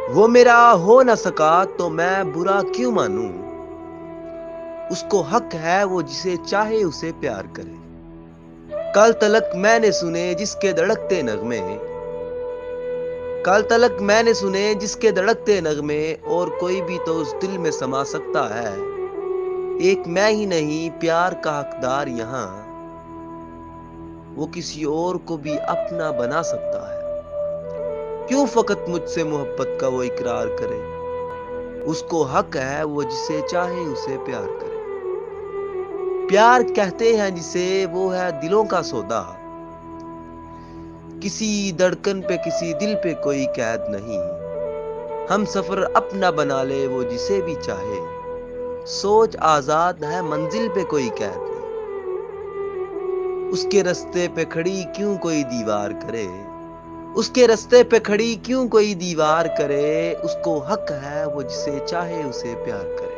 وہ میرا ہو نہ سکا تو میں برا کیوں مانوں؟ اس کو حق ہے وہ جسے چاہے اسے پیار کرے۔ کل تلک میں نے سنے جس کے دھڑکتے نغمے، کل تلک میں نے سنے جس کے دھڑکتے نغمے، اور کوئی بھی تو اس دل میں سما سکتا ہے۔ ایک میں ہی نہیں پیار کا حقدار یہاں، وہ کسی اور کو بھی اپنا بنا سکتا ہے۔ کیوں فقط مجھ سے محبت کا وہ اقرار کرے؟ اس کو حق ہے وہ جسے چاہے اسے پیار کرے۔ پیار کہتے ہیں جسے، وہ ہے دلوں کا سودا، کسی دھڑکن پہ کسی دل پہ کوئی قید نہیں۔ ہم سفر اپنا بنا لے وہ جسے بھی چاہے، سوچ آزاد ہے منزل پہ کوئی قید نہیں۔ اس کے رستے پہ کھڑی کیوں کوئی دیوار کرے، اس کے رستے پہ کھڑی کیوں کوئی دیوار کرے، اس کو حق ہے وہ جسے چاہے اسے پیار کرے۔